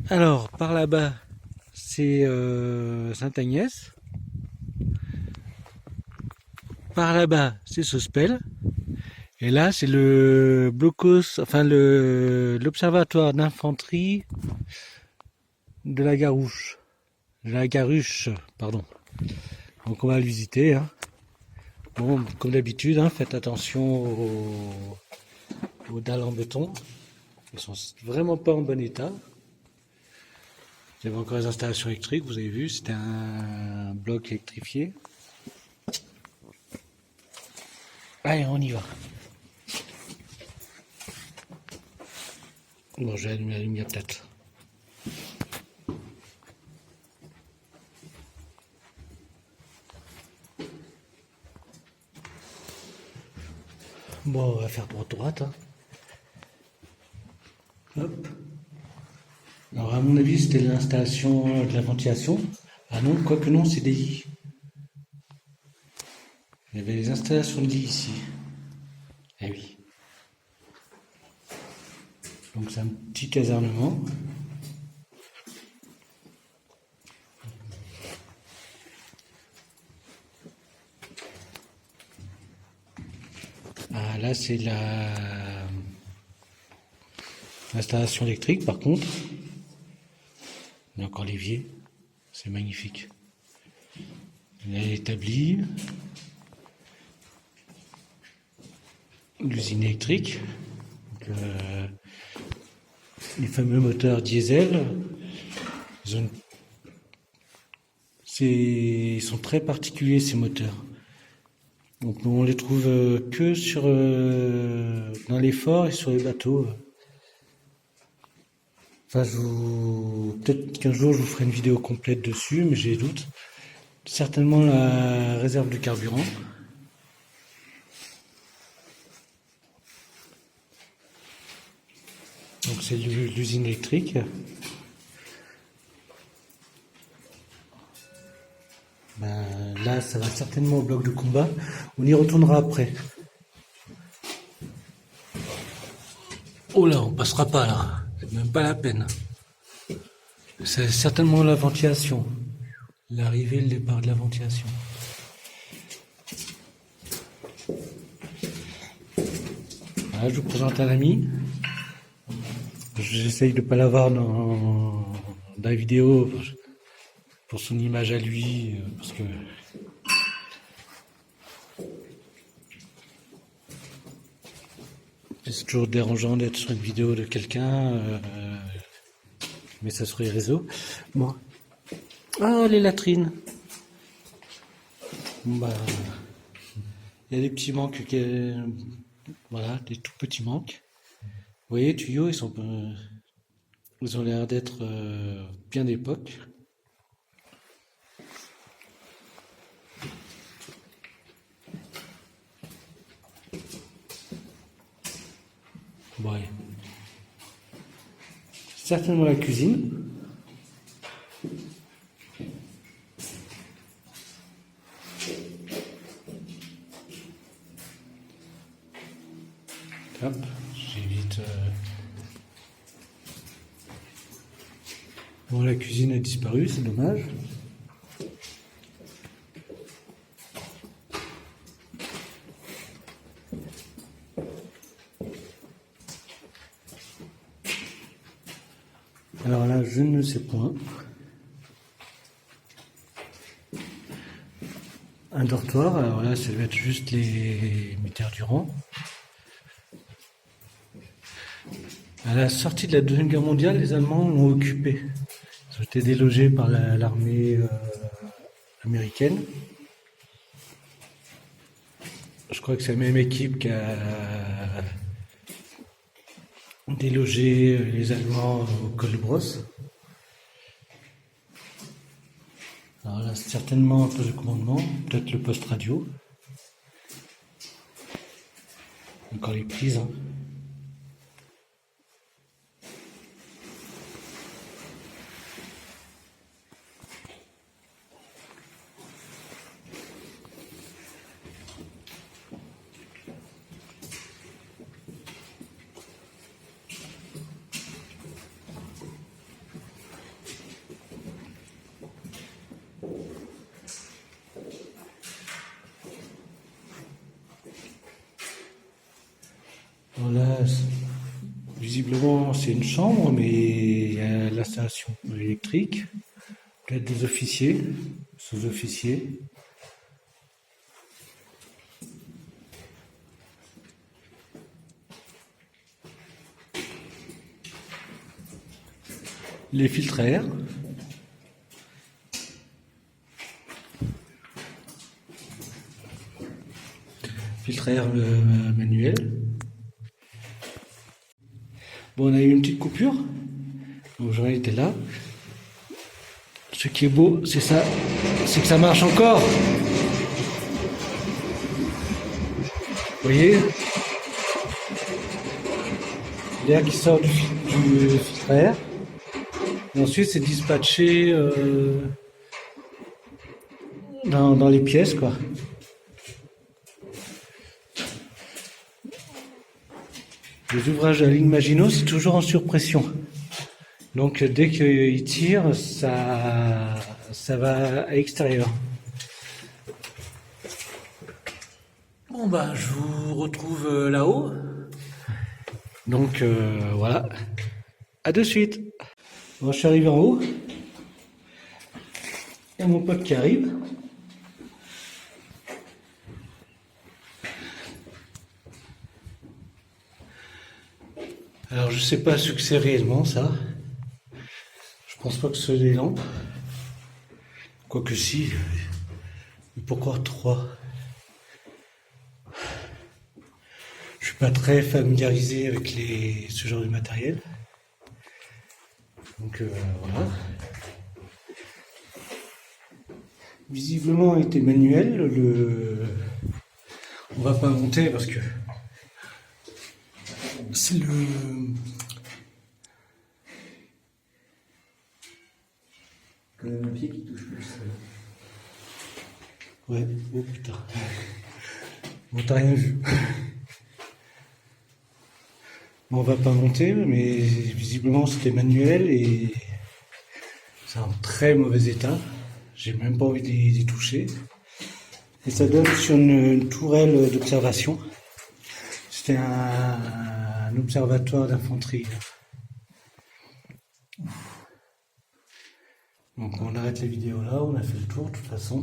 Alors, par là-bas, c'est Sainte-Agnès. Par là-bas, c'est Sospel. Et là, c'est le blocos, enfin l'observatoire d'infanterie de la Garouche. De la Garuche, pardon. Donc on va le visiter, hein. Bon, comme d'habitude, hein, faites attention aux dalles en béton. Elles sont vraiment pas en bon état. Il y avait encore les installations électriques, vous avez vu, c'était un bloc électrifié. Allez, on y va. Bon, j'ai allumé la lumière peut-être. Bon, on va faire droite-droite, hein. Hop. Alors, à mon avis, c'était l'installation de la ventilation. Ah non, quoique non, c'est des lits. Il y avait les installations de lits ici. Eh oui. Donc, c'est un petit casernement. Ah, là, c'est l'installation électrique, par contre. Il y a encore l'évier. C'est magnifique. Il est établi. L'usine électrique. Donc, les fameux moteurs diesel. Ils sont très particuliers, ces moteurs. Donc, on les trouve que dans les forts et sur les bateaux. Enfin, peut-être qu'un jour je vous ferai une vidéo complète dessus, mais j'ai des doutes. Certainement la réserve de carburant. Donc c'est l'usine électrique. Ben, là, ça va certainement au bloc de combat. On y retournera après. Oh là, on passera pas là. C'est même pas la peine. C'est certainement la ventilation. L'arrivée et le départ de la ventilation. Voilà, je vous présente un ami. J'essaye de ne pas l'avoir dans la vidéo pour son image à lui, parce que c'est toujours dérangeant d'être sur une vidéo de quelqu'un, mais ça sur les réseaux. Bon. Ah, les latrines. Bon, bah, il y a des petits manques, voilà, des tout petits manques. Vous voyez, les tuyaux, ils ont l'air d'être bien d'époque. Bon, allez. Certainement la cuisine. Hop, j'évite. Bon, la cuisine a disparu, c'est dommage. Alors là, je ne sais point. Un dortoir, alors là, ça va être juste les militaires du rang. À la sortie de la Deuxième Guerre mondiale, les Allemands l'ont occupé. Ils ont été délogés par l'armée américaine. Je crois que c'est la même équipe qui a délogé les Allemands au col de Brosse. Alors là, c'est certainement un poste de commandement, peut-être le poste radio. Encore les prises, hein. Voilà, visiblement c'est une chambre, mais il y a l'installation électrique, peut-être des officiers, sous-officiers. Les filtres à air. Filtre à air manuel. Bon, on a eu une petite coupure, donc j'en étais là. Ce qui est beau, c'est ça, c'est que ça marche encore. Vous voyez, l'air qui sort du filtre à air. Et ensuite, c'est dispatché dans les pièces, quoi. Les ouvrages de la ligne Maginot, c'est toujours en surpression. Donc dès qu'il tire, ça va à l'extérieur. Bon bah je vous retrouve là-haut. Donc voilà. À de suite. Bon, je suis arrivé en haut. Il y a mon pote qui arrive. Alors je sais pas ce que c'est réellement ça. Je pense pas que ce soit des lampes. Quoique si. Mais pourquoi 3? Je suis pas très familiarisé avec ce genre de matériel. Donc voilà. Visiblement il était manuel. On va pas monter parce que c'est le... Quand même un pied qui touche plus. Ouais, oh putain. Bon, t'as rien vu. Bon, on va pas monter, mais visiblement c'était manuel et c'est en très mauvais état. J'ai même pas envie d'y toucher. Et ça donne sur une tourelle d'observation. C'était un observatoire d'infanterie. Donc on arrête la vidéo là, on a fait le tour de toute façon.